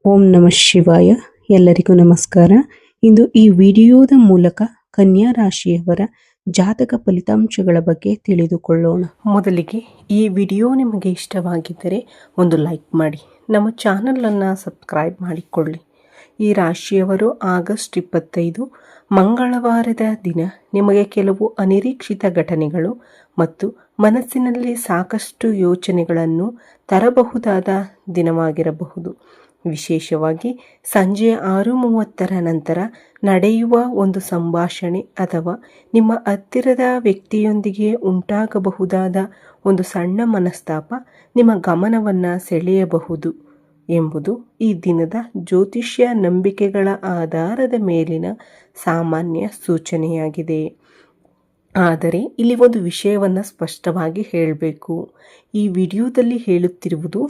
ಓಂ ನಮಃ ಶಿವಾಯ. ಎಲ್ಲರಿಗೂ ನಮಸ್ಕಾರ. ಇಂದು ಈ ವಿಡಿಯೋದ ಮೂಲಕ ಕನ್ಯಾ ರಾಶಿಯವರ ಜಾತಕ ಫಲಿತಾಂಶಗಳ ಬಗ್ಗೆ ತಿಳಿದುಕೊಳ್ಳೋಣ. ಮೊದಲಿಗೆ ಈ ವಿಡಿಯೋ ನಿಮಗೆ ಇಷ್ಟವಾಗಿದ್ದರೆ ಒಂದು ಲೈಕ್ ಮಾಡಿ, ನಮ್ಮ ಚಾನಲನ್ನು ಸಬ್ಸ್ಕ್ರೈಬ್ ಮಾಡಿಕೊಳ್ಳಿ. ಈ ರಾಶಿಯವರು ಆಗಸ್ಟ್ 25 ಮಂಗಳವಾರದ ದಿನ ನಿಮಗೆ ಕೆಲವು ಅನಿರೀಕ್ಷಿತ ಘಟನೆಗಳು ಮತ್ತು ಮನಸ್ಸಿನಲ್ಲಿ ಸಾಕಷ್ಟು ಯೋಚನೆಗಳನ್ನು ತರಬಹುದಾದ ದಿನವಾಗಿರಬಹುದು. ವಿಶೇಷವಾಗಿ ಸಂಜೆ 6:30 ನಂತರ ನಡೆಯುವ ಒಂದು ಸಂಭಾಷಣೆ ಅಥವಾ ನಿಮ್ಮ ಹತ್ತಿರದ ವ್ಯಕ್ತಿಯೊಂದಿಗೆ ಉಂಟಾಗಬಹುದಾದ ಒಂದು ಸಣ್ಣ ಮನಸ್ತಾಪ ನಿಮ್ಮ ಗಮನವನ್ನು ಸೆಳೆಯಬಹುದು ಎಂಬುದು ಈ ದಿನದ ಜ್ಯೋತಿಷ್ಯ ನಂಬಿಕೆಗಳ ಆಧಾರದ ಮೇಲಿನ ಸಾಮಾನ್ಯ ಸೂಚನೆಯಾಗಿದೆ. ಆದರೆ ಇಲ್ಲಿ ಒಂದು ವಿಷಯವನ್ನು ಸ್ಪಷ್ಟವಾಗಿ ಹೇಳಬೇಕು. ಈ ವಿಡಿಯೋದಲ್ಲಿ ಹೇಳುತ್ತಿರುವುದು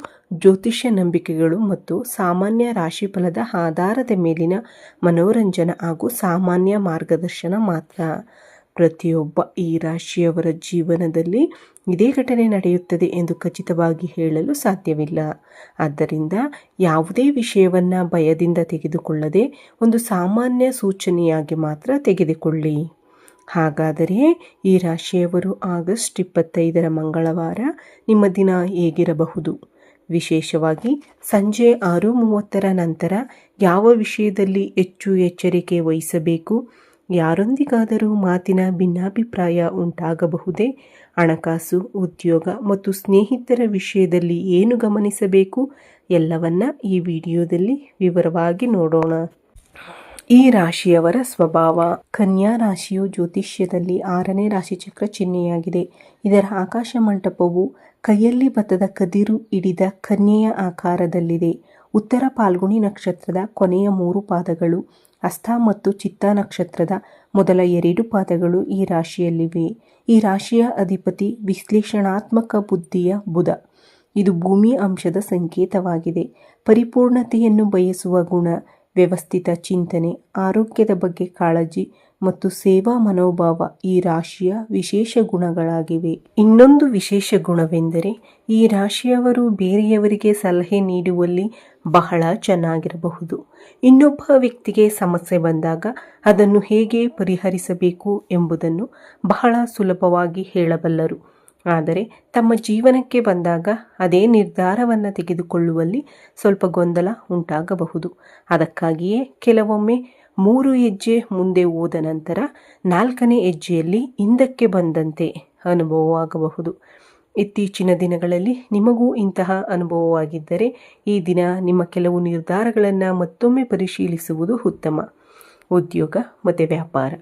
ಜ್ಯೋತಿಷ್ಯ ನಂಬಿಕೆಗಳು ಮತ್ತು ಸಾಮಾನ್ಯ ರಾಶಿಫಲದ ಆಧಾರದ ಮೇಲಿನ ಮನೋರಂಜನೆ ಹಾಗೂ ಸಾಮಾನ್ಯ ಮಾರ್ಗದರ್ಶನ ಮಾತ್ರ. ಪ್ರತಿಯೊಬ್ಬ ಈ ರಾಶಿಯವರ ಜೀವನದಲ್ಲಿ ಇದೇ ಘಟನೆ ನಡೆಯುತ್ತದೆ ಎಂದು ಖಚಿತವಾಗಿ ಹೇಳಲು ಸಾಧ್ಯವಿಲ್ಲ. ಆದ್ದರಿಂದ ಯಾವುದೇ ವಿಷಯವನ್ನು ಭಯದಿಂದ ತೆಗೆದುಕೊಳ್ಳದೆ ಒಂದು ಸಾಮಾನ್ಯ ಸೂಚನೆಯಾಗಿ ಮಾತ್ರ ತೆಗೆದುಕೊಳ್ಳಿ. ಹಾಗಾದರೆ ಈ ರಾಶಿಯವರು ಆಗಸ್ಟ್ 25 ಮಂಗಳವಾರ ನಿಮ್ಮ ದಿನ ಹೇಗಿರಬಹುದು? ವಿಶೇಷವಾಗಿ ಸಂಜೆ 6:30 ನಂತರ ಯಾವ ವಿಷಯದಲ್ಲಿ ಹೆಚ್ಚು ಎಚ್ಚರಿಕೆ ವಹಿಸಬೇಕು? ಯಾರೊಂದಿಗಾದರೂ ಮಾತಿನ ಭಿನ್ನಾಭಿಪ್ರಾಯ ಉಂಟಾಗಬಹುದೇ? ಹಣಕಾಸು, ಉದ್ಯೋಗ ಮತ್ತು ಸ್ನೇಹಿತರ ವಿಷಯದಲ್ಲಿ ಏನು ಗಮನಿಸಬೇಕು? ಎಲ್ಲವನ್ನ ಈ ವಿಡಿಯೋದಲ್ಲಿ ವಿವರವಾಗಿ ನೋಡೋಣ. ಈ ರಾಶಿಯವರ ಸ್ವಭಾವ. ಕನ್ಯಾ ರಾಶಿಯು ಜ್ಯೋತಿಷ್ಯದಲ್ಲಿ 6ನೇ ರಾಶಿಚಕ್ರ ಚಿಹ್ನೆಯಾಗಿದೆ. ಇದರ ಆಕಾಶ ಮಂಟಪವು ಕೈಯಲ್ಲಿ ಭತ್ತದ ಕದಿರು ಹಿಡಿದ ಕನ್ಯೆಯ ಆಕಾರದಲ್ಲಿದೆ. ಉತ್ತರ ಫಾಲ್ಗುಣಿ ನಕ್ಷತ್ರದ ಕೊನೆಯ 3 ಪಾದಗಳು, ಹಸ್ತ ಮತ್ತು ಚಿತ್ತ ನಕ್ಷತ್ರದ ಮೊದಲ 2 ಪಾದಗಳು ಈ ರಾಶಿಯಲ್ಲಿವೆ. ಈ ರಾಶಿಯ ಅಧಿಪತಿ ವಿಶ್ಲೇಷಣಾತ್ಮಕ ಬುದ್ಧಿಯ ಬುಧ. ಇದು ಭೂಮಿ ಅಂಶದ ಸಂಕೇತವಾಗಿದೆ. ಪರಿಪೂರ್ಣತೆಯನ್ನು ಬಯಸುವ ಗುಣ, ವ್ಯವಸ್ಥಿತ ಚಿಂತನೆ, ಆರೋಗ್ಯದ ಬಗ್ಗೆ ಕಾಳಜಿ ಮತ್ತು ಸೇವಾ ಮನೋಭಾವ ಈ ರಾಶಿಯ ವಿಶೇಷ ಗುಣಗಳಾಗಿವೆ. ಇನ್ನೊಂದು ವಿಶೇಷ ಗುಣವೆಂದರೆ ಈ ರಾಶಿಯವರು ಬೇರೆಯವರಿಗೆ ಸಲಹೆ ನೀಡುವಲ್ಲಿ ಬಹಳ ಚೆನ್ನಾಗಿರಬಹುದು. ಇನ್ನೊಬ್ಬ ವ್ಯಕ್ತಿಗೆ ಸಮಸ್ಯೆ ಬಂದಾಗ ಅದನ್ನು ಹೇಗೆ ಪರಿಹರಿಸಬೇಕು ಎಂಬುದನ್ನು ಬಹಳ ಸುಲಭವಾಗಿ ಹೇಳಬಲ್ಲರು. ಆದರೆ ತಮ್ಮ ಜೀವನಕ್ಕೆ ಬಂದಾಗ ಅದೇ ನಿರ್ಧಾರವನ್ನು ತೆಗೆದುಕೊಳ್ಳುವಲ್ಲಿ ಸ್ವಲ್ಪ ಗೊಂದಲ ಉಂಟಾಗಬಹುದು. ಅದಕ್ಕಾಗಿಯೇ ಕೆಲವೊಮ್ಮೆ 3 ಹೆಜ್ಜೆ ಮುಂದೆ ಹೋದ ನಂತರ 4ನೇ ಹೆಜ್ಜೆಯಲ್ಲಿ ಹಿಂದಕ್ಕೆ ಬಂದಂತೆ ಅನುಭವವಾಗಬಹುದು. ಇತ್ತೀಚಿನ ದಿನಗಳಲ್ಲಿ ನಿಮಗೂ ಇಂತಹ ಅನುಭವವಾಗಿದ್ದರೆ ಈ ದಿನ ನಿಮ್ಮ ಕೆಲವು ನಿರ್ಧಾರಗಳನ್ನು ಮತ್ತೊಮ್ಮೆ ಪರಿಶೀಲಿಸುವುದು ಉತ್ತಮ. ಉದ್ಯೋಗ ಮತ್ತು ವ್ಯಾಪಾರ.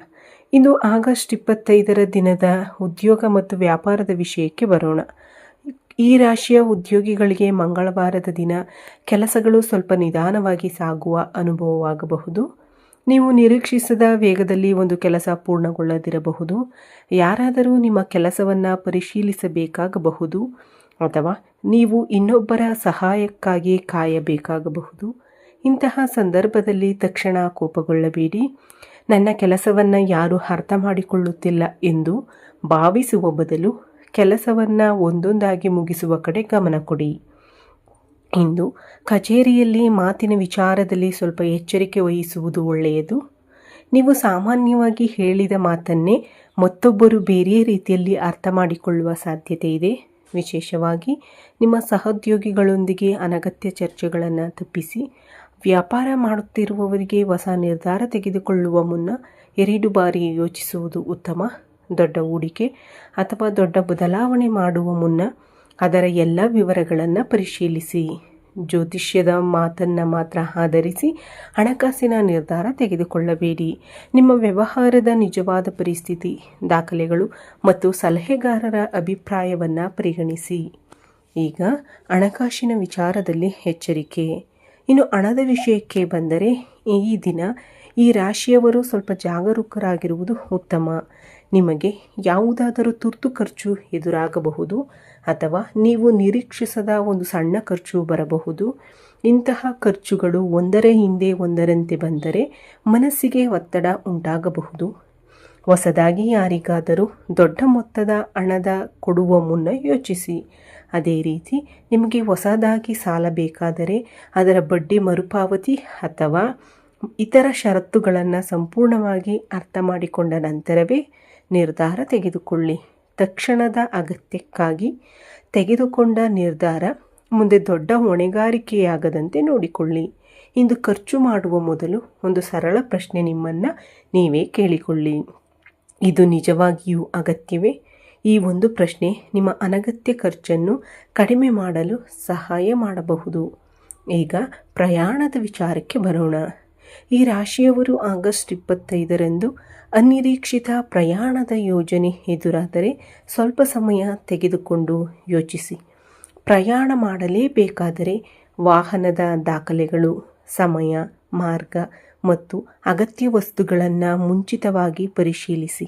ಇಂದು ಆಗಸ್ಟ್ 25 ದಿನದ ಉದ್ಯೋಗ ಮತ್ತು ವ್ಯಾಪಾರದ ವಿಷಯಕ್ಕೆ ಬರೋಣ. ಈ ರಾಶಿಯ ಉದ್ಯೋಗಿಗಳಿಗೆ ಮಂಗಳವಾರದ ದಿನ ಕೆಲಸಗಳು ಸ್ವಲ್ಪ ನಿಧಾನವಾಗಿ ಸಾಗುವ ಅನುಭವವಾಗಬಹುದು. ನೀವು ನಿರೀಕ್ಷಿಸದ ವೇಗದಲ್ಲಿ ಒಂದು ಕೆಲಸ ಪೂರ್ಣಗೊಳ್ಳದಿರಬಹುದು. ಯಾರಾದರೂ ನಿಮ್ಮ ಕೆಲಸವನ್ನು ಪರಿಶೀಲಿಸಬೇಕಾಗಬಹುದು ಅಥವಾ ನೀವು ಇನ್ನೊಬ್ಬರ ಸಹಾಯಕ್ಕಾಗಿ ಕಾಯಬೇಕಾಗಬಹುದು. ಇಂತಹ ಸಂದರ್ಭದಲ್ಲಿ ತಕ್ಷಣ ಕೋಪಗೊಳ್ಳಬೇಡಿ. ನನ್ನ ಕೆಲಸವನ್ನು ಯಾರೂ ಅರ್ಥ ಮಾಡಿಕೊಳ್ಳುತ್ತಿಲ್ಲ ಎಂದು ಭಾವಿಸುವ ಬದಲು ಕೆಲಸವನ್ನು ಒಂದೊಂದಾಗಿ ಮುಗಿಸುವ ಕಡೆ ಗಮನ ಕೊಡಿ. ಇಂದು ಕಚೇರಿಯಲ್ಲಿ ಮಾತಿನ ವಿಚಾರದಲ್ಲಿ ಸ್ವಲ್ಪ ಎಚ್ಚರಿಕೆ ವಹಿಸುವುದು ಒಳ್ಳೆಯದು. ನೀವು ಸಾಮಾನ್ಯವಾಗಿ ಹೇಳಿದ ಮಾತನ್ನೇ ಮತ್ತೊಬ್ಬರು ಬೇರೆ ರೀತಿಯಲ್ಲಿ ಅರ್ಥ ಮಾಡಿಕೊಳ್ಳುವ ಸಾಧ್ಯತೆ ಇದೆ. ವಿಶೇಷವಾಗಿ ನಿಮ್ಮ ಸಹೋದ್ಯೋಗಿಗಳೊಂದಿಗೆ ಅನಗತ್ಯ ಚರ್ಚೆಗಳನ್ನು ತಪ್ಪಿಸಿ. ವ್ಯಾಪಾರ ಮಾಡುತ್ತಿರುವವರಿಗೆ ಹೊಸ ನಿರ್ಧಾರ ತೆಗೆದುಕೊಳ್ಳುವ ಮುನ್ನ 2 ಬಾರಿ ಯೋಚಿಸುವುದು ಉತ್ತಮ. ದೊಡ್ಡ ಹೂಡಿಕೆ ಅಥವಾ ದೊಡ್ಡ ಬದಲಾವಣೆ ಮಾಡುವ ಮುನ್ನ ಅದರ ಎಲ್ಲ ವಿವರಗಳನ್ನು ಪರಿಶೀಲಿಸಿ. ಜ್ಯೋತಿಷ್ಯದ ಮಾತನ್ನು ಮಾತ್ರ ಆಧರಿಸಿ ಹಣಕಾಸಿನ ನಿರ್ಧಾರ ತೆಗೆದುಕೊಳ್ಳಬೇಡಿ. ನಿಮ್ಮ ವ್ಯವಹಾರದ ನಿಜವಾದ ಪರಿಸ್ಥಿತಿ, ದಾಖಲೆಗಳು ಮತ್ತು ಸಲಹೆಗಾರರ ಅಭಿಪ್ರಾಯವನ್ನು ಪರಿಗಣಿಸಿ. ಈಗ ಹಣಕಾಸಿನ ವಿಚಾರದಲ್ಲಿ ಎಚ್ಚರಿಕೆ. ಇನ್ನು ಹಣದ ವಿಷಯಕ್ಕೆ ಬಂದರೆ ಈ ದಿನ ಈ ರಾಶಿಯವರು ಸ್ವಲ್ಪ ಜಾಗರೂಕರಾಗಿರುವುದು ಉತ್ತಮ. ನಿಮಗೆ ಯಾವುದಾದರೂ ತುರ್ತು ಖರ್ಚು ಎದುರಾಗಬಹುದು ಅಥವಾ ನೀವು ನಿರೀಕ್ಷಿಸದ ಒಂದು ಸಣ್ಣ ಖರ್ಚು ಬರಬಹುದು. ಇಂತಹ ಖರ್ಚುಗಳು ಒಂದರ ಹಿಂದೆ ಒಂದರಂತೆ ಬಂದರೆ ಮನಸ್ಸಿಗೆ ಒತ್ತಡ ಉಂಟಾಗಬಹುದು. ಹೊಸದಾಗಿ ಯಾರಿಗಾದರೂ ದೊಡ್ಡ ಮೊತ್ತದ ಹಣದ ಕೊಡುವ ಮುನ್ನ ಯೋಚಿಸಿ. ಅದೇ ರೀತಿ ನಿಮಗೆ ಹೊಸದಾಗಿ ಸಾಲ ಬೇಕಾದರೆ ಅದರ ಬಡ್ಡಿ ಮರುಪಾವತಿ ಅಥವಾ ಇತರ ಷರತ್ತುಗಳನ್ನು ಸಂಪೂರ್ಣವಾಗಿ ಅರ್ಥ ಮಾಡಿಕೊಂಡ ನಂತರವೇ ನಿರ್ಧಾರ ತೆಗೆದುಕೊಳ್ಳಿ. ತಕ್ಷಣದ ಅಗತ್ಯಕ್ಕಾಗಿ ತೆಗೆದುಕೊಂಡ ನಿರ್ಧಾರ ಮುಂದೆ ದೊಡ್ಡ ಹೊಣೆಗಾರಿಕೆಯಾಗದಂತೆ ನೋಡಿಕೊಳ್ಳಿ. ಇಂದು ಖರ್ಚು ಮಾಡುವ ಮೊದಲು ಒಂದು ಸರಳ ಪ್ರಶ್ನೆ ನಿಮ್ಮನ್ನು ನೀವೇ ಕೇಳಿಕೊಳ್ಳಿ. ಇದು ನಿಜವಾಗಿಯೂ ಅಗತ್ಯವೇ? ಈ ಒಂದು ಪ್ರಶ್ನೆ ನಿಮ್ಮ ಅನಗತ್ಯ ಖರ್ಚನ್ನು ಕಡಿಮೆ ಮಾಡಲು ಸಹಾಯ ಮಾಡಬಹುದು. ಈಗ ಪ್ರಯಾಣದ ವಿಚಾರಕ್ಕೆ ಬರೋಣ. ಈ ರಾಶಿಯವರು ಆಗಸ್ಟ್ 25ರಂದು ಅನಿರೀಕ್ಷಿತ ಪ್ರಯಾಣದ ಯೋಜನೆ ಎದುರಾದರೆ ಸ್ವಲ್ಪ ಸಮಯ ತೆಗೆದುಕೊಂಡು ಯೋಚಿಸಿ. ಪ್ರಯಾಣ ಮಾಡಲೇಬೇಕಾದರೆ ವಾಹನದ ದಾಖಲೆಗಳು, ಸಮಯ, ಮಾರ್ಗ ಮತ್ತು ಅಗತ್ಯ ವಸ್ತುಗಳನ್ನು ಮುಂಚಿತವಾಗಿ ಪರಿಶೀಲಿಸಿ.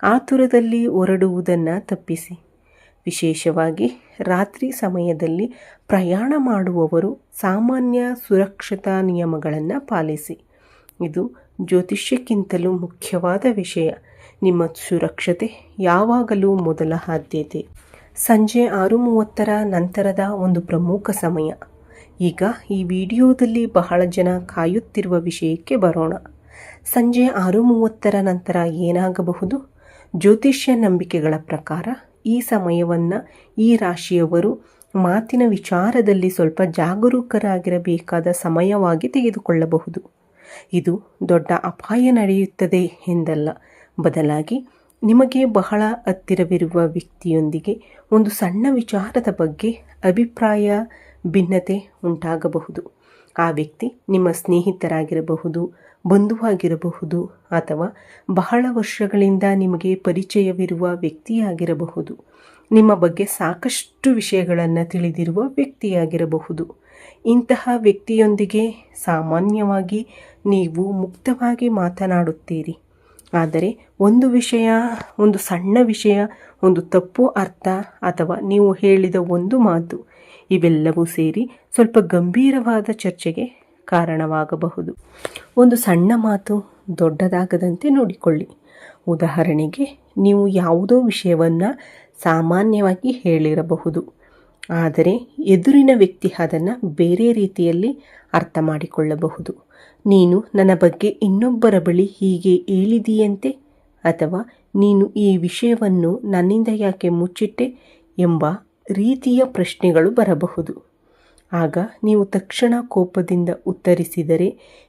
ಆತುರದಲ್ಲಿ ಹೊರಡುವುದನ್ನು ತಪ್ಪಿಸಿ. ವಿಶೇಷವಾಗಿ ರಾತ್ರಿ ಸಮಯದಲ್ಲಿ ಪ್ರಯಾಣ ಮಾಡುವವರು ಸಾಮಾನ್ಯ ಸುರಕ್ಷತಾ ನಿಯಮಗಳನ್ನು ಪಾಲಿಸಿ. ಇದು ಜ್ಯೋತಿಷ್ಯಕ್ಕಿಂತಲೂ ಮುಖ್ಯವಾದ ವಿಷಯ. ನಿಮ್ಮ ಸುರಕ್ಷತೆ ಯಾವಾಗಲೂ ಮೊದಲ ಆದ್ಯತೆ. ಸಂಜೆ 6:30 ನಂತರದ ಒಂದು ಪ್ರಮುಖ ಸಮಯ. ಈಗ ಈ ವಿಡಿಯೋದಲ್ಲಿ ಬಹಳ ಜನ ಕಾಯುತ್ತಿರುವ ವಿಷಯಕ್ಕೆ ಬರೋಣ. ಸಂಜೆ 6:30 ನಂತರ ಏನಾಗಬಹುದು? ಜ್ಯೋತಿಷ್ಯ ನಂಬಿಕೆಗಳ ಪ್ರಕಾರ ಈ ಸಮಯವನ್ನು ಈ ರಾಶಿಯವರು ಮಾತಿನ ವಿಚಾರದಲ್ಲಿ ಸ್ವಲ್ಪ ಜಾಗರೂಕರಾಗಿರಬೇಕಾದ ಸಮಯವಾಗಿ ತೆಗೆದುಕೊಳ್ಳಬಹುದು. ಇದು ದೊಡ್ಡ ಅಪಾಯ ನಡೆಯುತ್ತದೆ ಎಂದಲ್ಲ, ಬದಲಾಗಿ ನಿಮಗೆ ಬಹಳ ಹತ್ತಿರವಿರುವ ವ್ಯಕ್ತಿಯೊಂದಿಗೆ ಒಂದು ಸಣ್ಣ ವಿಚಾರದ ಬಗ್ಗೆ ಅಭಿಪ್ರಾಯ ಭಿನ್ನತೆ ಉಂಟಾಗಬಹುದು. ಆ ವ್ಯಕ್ತಿ ನಿಮ್ಮ ಸ್ನೇಹಿತರಾಗಿರಬಹುದು, ಬಂಧುವಾಗಿರಬಹುದು, ಅಥವಾ ಬಹಳ ವರ್ಷಗಳಿಂದ ನಿಮಗೆ ಪರಿಚಯವಿರುವ ವ್ಯಕ್ತಿಯಾಗಿರಬಹುದು. ನಿಮ್ಮ ಬಗ್ಗೆ ಸಾಕಷ್ಟು ವಿಷಯಗಳನ್ನು ತಿಳಿದಿರುವ ವ್ಯಕ್ತಿಯಾಗಿರಬಹುದು. ಇಂತಹ ವ್ಯಕ್ತಿಯೊಂದಿಗೆ ಸಾಮಾನ್ಯವಾಗಿ ನೀವು ಮುಕ್ತವಾಗಿ ಮಾತನಾಡುತ್ತೀರಿ. ಆದರೆ ಒಂದು ಸಣ್ಣ ವಿಷಯ, ಒಂದು ತಪ್ಪು ಅರ್ಥ ಅಥವಾ ನೀವು ಹೇಳಿದ ಒಂದು ಮಾತು, ಇವೆಲ್ಲವೂ ಸೇರಿ ಸ್ವಲ್ಪ ಗಂಭೀರವಾದ ಚರ್ಚೆಗೆ ಕಾರಣವಾಗಬಹುದು. ಒಂದು ಸಣ್ಣ ಮಾತು ದೊಡ್ಡದಾಗದಂತೆ ನೋಡಿಕೊಳ್ಳಿ. ಉದಾಹರಣೆಗೆ, ನೀವು ಯಾವುದೋ ವಿಷಯವನ್ನು ಸಾಮಾನ್ಯವಾಗಿ ಹೇಳಿರಬಹುದು, ಆದರೆ ಎದುರಿನ ವ್ಯಕ್ತಿ ಅದನ್ನು ಬೇರೆ ರೀತಿಯಲ್ಲಿ ಅರ್ಥ ಮಾಡಿಕೊಳ್ಳಬಹುದು. ನೀನು ನನ್ನ ಬಗ್ಗೆ ಇನ್ನೊಬ್ಬರ ಬಳಿ ಹೀಗೆ ಹೇಳಿದೀಯಂತೆ, ಅಥವಾ ನೀನು ಈ ವಿಷಯವನ್ನು ನನ್ನಿಂದ ಯಾಕೆ ಮುಚ್ಚಿಟ್ಟೆ ಎಂಬ ರೀತಿಯ ಪ್ರಶ್ನೆಗಳು ಬರಬಹುದು. ಆಗ ನೀವು ತಕ್ಷಣ ಕೋಪದಿಂದ ಉತ್ತರಿಸಿದರೆ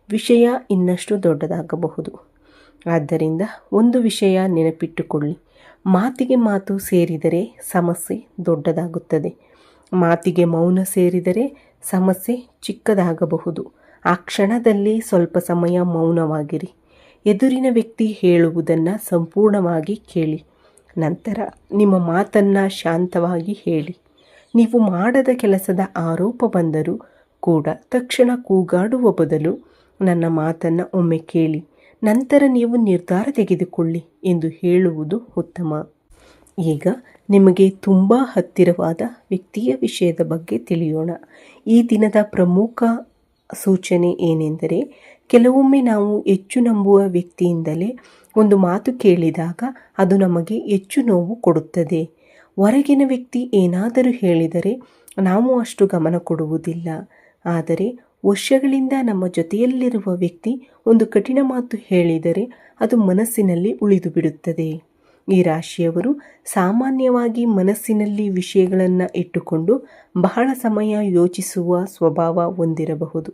ವಿಷಯ ಇನ್ನಷ್ಟು ದೊಡ್ಡದಾಗಬಹುದು. ಆದ್ದರಿಂದ ಒಂದು ವಿಷಯ ನೆನಪಿಟ್ಟುಕೊಳ್ಳಿ: ಮಾತಿಗೆ ಮಾತು ಸೇರಿದರೆ ಸಮಸ್ಯೆ ದೊಡ್ಡದಾಗುತ್ತದೆ. ಮಾತಿಗೆ ಮೌನ ಸೇರಿದರೆ ಸಮಸ್ಯೆ ಚಿಕ್ಕದಾಗಬಹುದು. ಆ ಕ್ಷಣದಲ್ಲಿ ಸ್ವಲ್ಪ ಸಮಯ ಮೌನವಾಗಿರಿ. ಎದುರಿನ ವ್ಯಕ್ತಿ ಹೇಳುವುದನ್ನು ಸಂಪೂರ್ಣವಾಗಿ ಕೇಳಿ. ನಂತರ ನಿಮ್ಮ ಮಾತನ್ನು ಶಾಂತವಾಗಿ ಹೇಳಿ. ನೀವು ಮಾಡದ ಕೆಲಸದ ಆರೋಪ ಬಂದರೂ ಕೂಡ ತಕ್ಷಣ ಕೂಗಾಡುವ ಬದಲು ನನ್ನ ಮಾತನ್ನು ಒಮ್ಮೆ ಕೇಳಿ, ನಂತರ ನೀವು ನಿರ್ಧಾರ ತೆಗೆದುಕೊಳ್ಳಿ ಎಂದು ಹೇಳುವುದು ಉತ್ತಮ. ಈಗ ನಿಮಗೆ ತುಂಬ ಹತ್ತಿರವಾದ ವ್ಯಕ್ತಿಯ ವಿಷಯದ ಬಗ್ಗೆ ತಿಳಿಯೋಣ. ಈ ದಿನದ ಪ್ರಮುಖ ಸೂಚನೆ ಏನೆಂದರೆ, ಕೆಲವೊಮ್ಮೆ ನಾವು ಹೆಚ್ಚು ನಂಬುವ ವ್ಯಕ್ತಿಯಿಂದಲೇ ಒಂದು ಮಾತು ಕೇಳಿದಾಗ ಅದು ನಮಗೆ ಹೆಚ್ಚು ನೋವು ಕೊಡುತ್ತದೆ. ಹೊರಗಿನ ವ್ಯಕ್ತಿ ಏನಾದರೂ ಹೇಳಿದರೆ ನಾವು ಅಷ್ಟು ಗಮನ ಕೊಡುವುದಿಲ್ಲ. ಆದರೆ ವರ್ಷಗಳಿಂದ ನಮ್ಮ ಜೊತೆಯಲ್ಲಿರುವ ವ್ಯಕ್ತಿ ಒಂದು ಕಠಿಣ ಮಾತು ಹೇಳಿದರೆ ಅದು ಮನಸ್ಸಿನಲ್ಲಿ ಉಳಿದು ಬಿಡುತ್ತದೆ. ಈ ರಾಶಿಯವರು ಸಾಮಾನ್ಯವಾಗಿ ಮನಸ್ಸಿನಲ್ಲಿ ವಿಷಯಗಳನ್ನು ಇಟ್ಟುಕೊಂಡು ಬಹಳ ಸಮಯ ಯೋಚಿಸುವ ಸ್ವಭಾವ ಹೊಂದಿರಬಹುದು.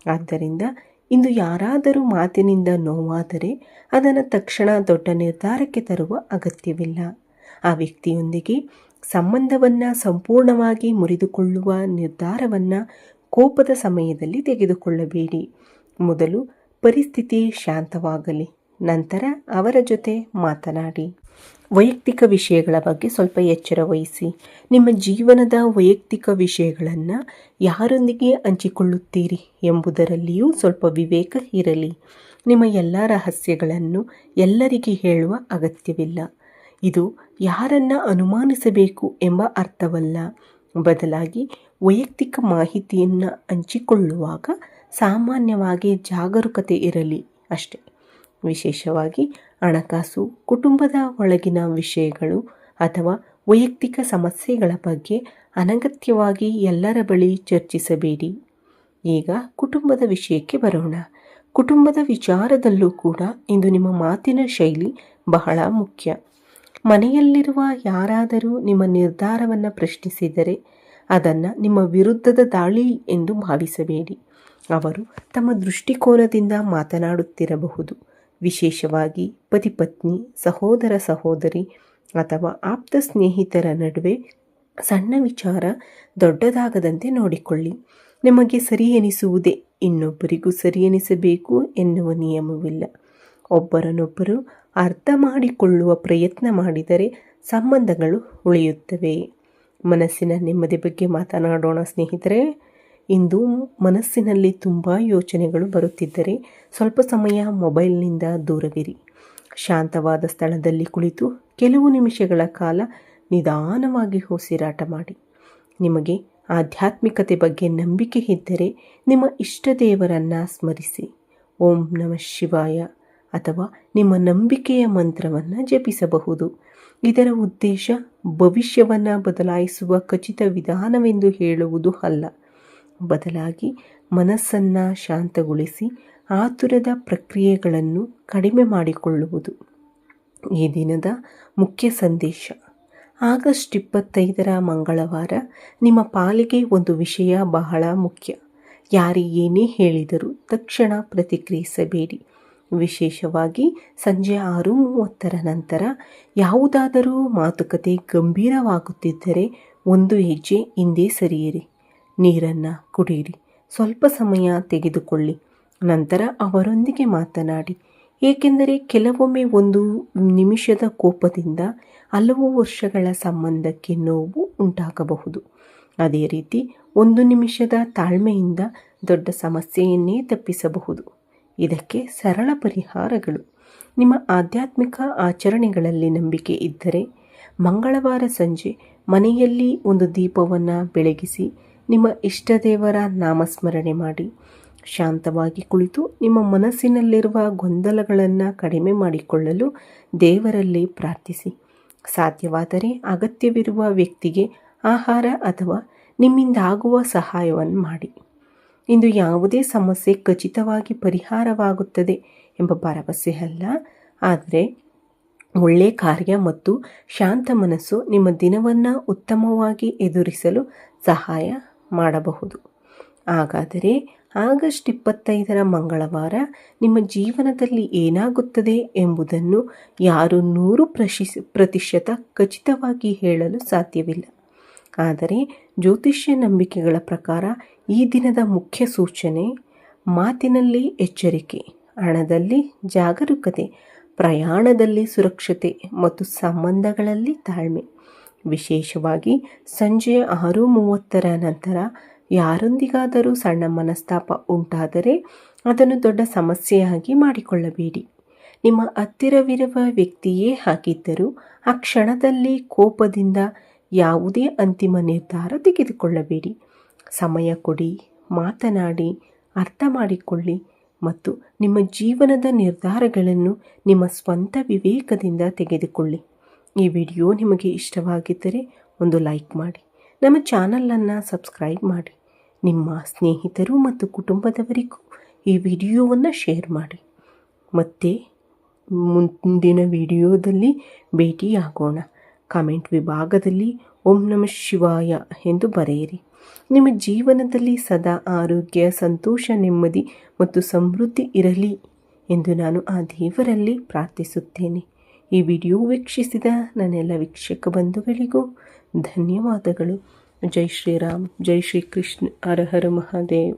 ಆದ್ದರಿಂದ ಇಂದು ಯಾರಾದರೂ ಮಾತಿನಿಂದ ನೋವಾದರೆ ಅದನ್ನು ತಕ್ಷಣ ದೊಡ್ಡ ನಿರ್ಧಾರಕ್ಕೆ ತರುವ ಅಗತ್ಯವಿಲ್ಲ. ಆ ವ್ಯಕ್ತಿಯೊಂದಿಗೆ ಸಂಬಂಧವನ್ನು ಸಂಪೂರ್ಣವಾಗಿ ಮುರಿದುಕೊಳ್ಳುವ ನಿರ್ಧಾರವನ್ನು ಕೋಪದ ಸಮಯದಲ್ಲಿ ತೆಗೆದುಕೊಳ್ಳಬೇಡಿ. ಮೊದಲು ಪರಿಸ್ಥಿತಿ ಶಾಂತವಾಗಲಿ, ನಂತರ ಅವರ ಜೊತೆ ಮಾತನಾಡಿ. ವೈಯಕ್ತಿಕ ವಿಷಯಗಳ ಬಗ್ಗೆ ಸ್ವಲ್ಪ ಎಚ್ಚರ ವಹಿಸಿ. ನಿಮ್ಮ ಜೀವನದ ವೈಯಕ್ತಿಕ ವಿಷಯಗಳನ್ನು ಯಾರೊಂದಿಗೆ ಹಂಚಿಕೊಳ್ಳುತ್ತೀರಿ ಎಂಬುದರಲ್ಲಿಯೂ ಸ್ವಲ್ಪ ವಿವೇಕ ಇರಲಿ. ನಿಮ್ಮ ಎಲ್ಲ ರಹಸ್ಯಗಳನ್ನು ಎಲ್ಲರಿಗೆ ಹೇಳುವ ಅಗತ್ಯವಿಲ್ಲ. ಇದು ಯಾರನ್ನು ಅನುಮಾನಿಸಬೇಕು ಎಂಬ ಅರ್ಥವಲ್ಲ, ಬದಲಾಗಿ ವೈಯಕ್ತಿಕ ಮಾಹಿತಿಯನ್ನು ಹಂಚಿಕೊಳ್ಳುವಾಗ ಸಾಮಾನ್ಯವಾಗಿ ಜಾಗರೂಕತೆ ಇರಲಿ ಅಷ್ಟೆ. ವಿಶೇಷವಾಗಿ ಹಣಕಾಸು, ಕುಟುಂಬದ ಒಳಗಿನ ವಿಷಯಗಳು ಅಥವಾ ವೈಯಕ್ತಿಕ ಸಮಸ್ಯೆಗಳ ಬಗ್ಗೆ ಅನಗತ್ಯವಾಗಿ ಎಲ್ಲರ ಬಳಿ ಚರ್ಚಿಸಬೇಡಿ. ಈಗ ಕುಟುಂಬದ ವಿಷಯಕ್ಕೆ ಬರೋಣ. ಕುಟುಂಬದ ವಿಚಾರದಲ್ಲೂ ಕೂಡ ಇಂದು ನಿಮ್ಮ ಮಾತಿನ ಶೈಲಿ ಬಹಳ ಮುಖ್ಯ. ಮನೆಯಲ್ಲಿರುವ ಯಾರಾದರೂ ನಿಮ್ಮ ನಿರ್ಧಾರವನ್ನು ಪ್ರಶ್ನಿಸಿದರೆ ಅದನ್ನು ನಿಮ್ಮ ವಿರುದ್ಧದ ದಾಳಿ ಎಂದು ಭಾವಿಸಬೇಡಿ. ಅವರು ತಮ್ಮ ದೃಷ್ಟಿಕೋನದಿಂದ ಮಾತನಾಡುತ್ತಿರಬಹುದು. ವಿಶೇಷವಾಗಿ ಪತಿ ಪತ್ನಿ, ಸಹೋದರ ಸಹೋದರಿ ಅಥವಾ ಆಪ್ತ ಸ್ನೇಹಿತರ ನಡುವೆ ಸಣ್ಣ ವಿಚಾರ ದೊಡ್ಡದಾಗದಂತೆ ನೋಡಿಕೊಳ್ಳಿ. ನಿಮಗೆ ಸರಿ ಎನಿಸುವುದೇ ಇನ್ನೊಬ್ಬರಿಗೂ ಸರಿ ಎನಿಸಬೇಕು ಎನ್ನುವ ನಿಯಮವಿಲ್ಲ. ಒಬ್ಬರನ್ನೊಬ್ಬರು ಅರ್ಥ ಮಾಡಿಕೊಳ್ಳುವ ಪ್ರಯತ್ನ ಮಾಡಿದರೆ ಸಂಬಂಧಗಳು ಉಳಿಯುತ್ತವೆ. ಮನಸ್ಸಿನ ನೆಮ್ಮದಿ ಬಗ್ಗೆ ಮಾತನಾಡೋಣ ಸ್ನೇಹಿತರೆ. ಇಂದು ಮನಸ್ಸಿನಲ್ಲಿ ತುಂಬ ಯೋಚನೆಗಳು ಬರುತ್ತಿದ್ದರೆ ಸ್ವಲ್ಪ ಸಮಯ ಮೊಬೈಲ್ನಿಂದ ದೂರವಿರಿ. ಶಾಂತವಾದ ಸ್ಥಳದಲ್ಲಿ ಕುಳಿತು ಕೆಲವು ನಿಮಿಷಗಳ ಕಾಲ ನಿಧಾನವಾಗಿ ಉಸಿರಾಟ ಮಾಡಿ. ನಿಮಗೆ ಆಧ್ಯಾತ್ಮಿಕತೆ ಬಗ್ಗೆ ನಂಬಿಕೆ ಇದ್ದರೆ ನಿಮ್ಮ ಇಷ್ಟ ದೇವರನ್ನು ಸ್ಮರಿಸಿ. ಓಂ ನಮಃ ಶಿವಾಯ ಅಥವಾ ನಿಮ್ಮ ನಂಬಿಕೆಯ ಮಂತ್ರವನ್ನು ಜಪಿಸಬಹುದು. ಇದರ ಉದ್ದೇಶ ಭವಿಷ್ಯವನ್ನು ಬದಲಾಯಿಸುವ ಖಚಿತ ವಿಧಾನವೆಂದು ಹೇಳುವುದು ಅಲ್ಲ, ಬದಲಾಗಿ ಮನಸ್ಸನ್ನು ಶಾಂತಗೊಳಿಸಿ ಆತುರದ ಪ್ರಕ್ರಿಯೆಗಳನ್ನು ಕಡಿಮೆ ಮಾಡಿಕೊಳ್ಳುವುದು. ಈ ದಿನದ ಮುಖ್ಯ ಸಂದೇಶ: ಆಗಸ್ಟ್ 25 ಮಂಗಳವಾರ ನಿಮ್ಮ ಪಾಲಿಗೆ ಒಂದು ವಿಷಯ ಬಹಳ ಮುಖ್ಯ. ಯಾರು ಏನೇ ಹೇಳಿದರೂ ತಕ್ಷಣ ಪ್ರತಿಕ್ರಿಯಿಸಬೇಡಿ. ವಿಶೇಷವಾಗಿ ಸಂಜೆ 6:30 ನಂತರ ಯಾವುದಾದರೂ ಮಾತುಕತೆ ಗಂಭೀರವಾಗುತ್ತಿದ್ದರೆ ಒಂದು ಹೆಜ್ಜೆ ಹಿಂದೆ ಸರಿಯಿರಿ. ನೀರನ್ನು ಕುಡಿಯಿರಿ. ಸ್ವಲ್ಪ ಸಮಯ ತೆಗೆದುಕೊಳ್ಳಿ. ನಂತರ ಅವರೊಂದಿಗೆ ಮಾತನಾಡಿ. ಏಕೆಂದರೆ ಕೆಲವೊಮ್ಮೆ ಒಂದು ನಿಮಿಷದ ಕೋಪದಿಂದ ಹಲವು ವರ್ಷಗಳ ಸಂಬಂಧಕ್ಕೆ ನೋವು ಉಂಟಾಗಬಹುದು. ಅದೇ ರೀತಿ ಒಂದು ನಿಮಿಷದ ತಾಳ್ಮೆಯಿಂದ ದೊಡ್ಡ ಸಮಸ್ಯೆಯನ್ನೇ ತಪ್ಪಿಸಬಹುದು. ಇದಕ್ಕೆ ಸರಳ ಪರಿಹಾರಗಳು: ನಿಮ್ಮ ಆಧ್ಯಾತ್ಮಿಕ ಆಚರಣೆಗಳಲ್ಲಿ ನಂಬಿಕೆ ಇದ್ದರೆ ಮಂಗಳವಾರ ಸಂಜೆ ಮನೆಯಲ್ಲಿ ಒಂದು ದೀಪವನ್ನು ಬೆಳಗಿಸಿ ನಿಮ್ಮ ಇಷ್ಟದೇವರ ನಾಮಸ್ಮರಣೆ ಮಾಡಿ. ಶಾಂತವಾಗಿ ಕುಳಿತು ನಿಮ್ಮ ಮನಸ್ಸಿನಲ್ಲಿರುವ ಗೊಂದಲಗಳನ್ನು ಕಡಿಮೆ ಮಾಡಿಕೊಳ್ಳಲು ದೇವರಲ್ಲಿ ಪ್ರಾರ್ಥಿಸಿ. ಸಾಧ್ಯವಾದರೆ ಅಗತ್ಯವಿರುವ ವ್ಯಕ್ತಿಗೆ ಆಹಾರ ಅಥವಾ ನಿಮ್ಮಿಂದಾಗುವ ಸಹಾಯವನ್ನು ಮಾಡಿ. ಇಂದು ಯಾವುದೇ ಸಮಸ್ಯೆ ಖಚಿತವಾಗಿ ಪರಿಹಾರವಾಗುತ್ತದೆ ಎಂಬ ಭರವಸೆ ಅಲ್ಲ, ಆದರೆ ಒಳ್ಳೆಯ ಕಾರ್ಯ ಮತ್ತು ಶಾಂತ ಮನಸ್ಸು ನಿಮ್ಮ ದಿನವನ್ನು ಉತ್ತಮವಾಗಿ ಎದುರಿಸಲು ಸಹಾಯ ಮಾಡಬಹುದು. ಹಾಗಾದರೆ ಆಗಸ್ಟ್ 25 ಮಂಗಳವಾರ ನಿಮ್ಮ ಜೀವನದಲ್ಲಿ ಏನಾಗುತ್ತದೆ ಎಂಬುದನ್ನು ಯಾರೂ 100% ಖಚಿತವಾಗಿ ಹೇಳಲು ಸಾಧ್ಯವಿಲ್ಲ. ಆದರೆ ಜ್ಯೋತಿಷ್ಯ ನಂಬಿಕೆಗಳ ಪ್ರಕಾರ ಈ ದಿನದ ಮುಖ್ಯ ಸೂಚನೆ: ಮಾತಿನಲ್ಲಿ ಎಚ್ಚರಿಕೆ, ಹಣದಲ್ಲಿ ಜಾಗರೂಕತೆ, ಪ್ರಯಾಣದಲ್ಲಿ ಸುರಕ್ಷತೆ ಮತ್ತು ಸಂಬಂಧಗಳಲ್ಲಿ ತಾಳ್ಮೆ. ವಿಶೇಷವಾಗಿ ಸಂಜೆ 6:30 ನಂತರ ಯಾರೊಂದಿಗಾದರೂ ಸಣ್ಣ ಮನಸ್ತಾಪ ಉಂಟಾದರೆ ಅದನ್ನು ದೊಡ್ಡ ಸಮಸ್ಯೆಯಾಗಿ ಮಾಡಿಕೊಳ್ಳಬೇಡಿ. ನಿಮ್ಮ ಹತ್ತಿರವಿರುವ ವ್ಯಕ್ತಿಯೇ ಆಗಿದ್ದರೂ ಆ ಕ್ಷಣದಲ್ಲಿ ಕೋಪದಿಂದ ಯಾವುದೇ ಅಂತಿಮ ನಿರ್ಧಾರ ತೆಗೆದುಕೊಳ್ಳಬೇಡಿ. ಸಮಯ ಕೊಡಿ, ಮಾತನಾಡಿ, ಅರ್ಥ ಮಾಡಿಕೊಳ್ಳಿ ಮತ್ತು ನಿಮ್ಮ ಜೀವನದ ನಿರ್ಧಾರಗಳನ್ನು ನಿಮ್ಮ ಸ್ವಂತ ವಿವೇಕದಿಂದ ತೆಗೆದುಕೊಳ್ಳಿ. ಈ ವಿಡಿಯೋ ನಿಮಗೆ ಇಷ್ಟವಾಗಿದ್ದರೆ ಒಂದು ಲೈಕ್ ಮಾಡಿ, ನಮ್ಮ ಚಾನಲನ್ನು ಸಬ್ಸ್ಕ್ರೈಬ್ ಮಾಡಿ. ನಿಮ್ಮ ಸ್ನೇಹಿತರು ಮತ್ತು ಕುಟುಂಬದವರಿಗೂ ಈ ವಿಡಿಯೋವನ್ನು ಶೇರ್ ಮಾಡಿ. ಮತ್ತೆ ಮುಂದಿನ ವಿಡಿಯೋದಲ್ಲಿ ಭೇಟಿಯಾಗೋಣ. ಕಾಮೆಂಟ್ ವಿಭಾಗದಲ್ಲಿ ಓಂ ನಮಃ ಶಿವಾಯ ಎಂದು ಬರೆಯಿರಿ. ನಿಮ್ಮ ಜೀವನದಲ್ಲಿ ಸದಾ ಆರೋಗ್ಯ, ಸಂತೋಷ, ನೆಮ್ಮದಿ ಮತ್ತು ಸಮೃದ್ಧಿ ಇರಲಿ ಎಂದು ನಾನು ಆ ದೇವರಲ್ಲಿ ಪ್ರಾರ್ಥಿಸುತ್ತೇನೆ. ಈ ವಿಡಿಯೋ ವೀಕ್ಷಿಸಿದ ನನ್ನೆಲ್ಲ ವೀಕ್ಷಕ ಬಂಧುಗಳಿಗೂ ಧನ್ಯವಾದಗಳು. ಜೈ ಶ್ರೀರಾಮ್, ಜೈ ಶ್ರೀ ಕೃಷ್ಣ, ಹರ ಹರ ಮಹಾದೇವ್.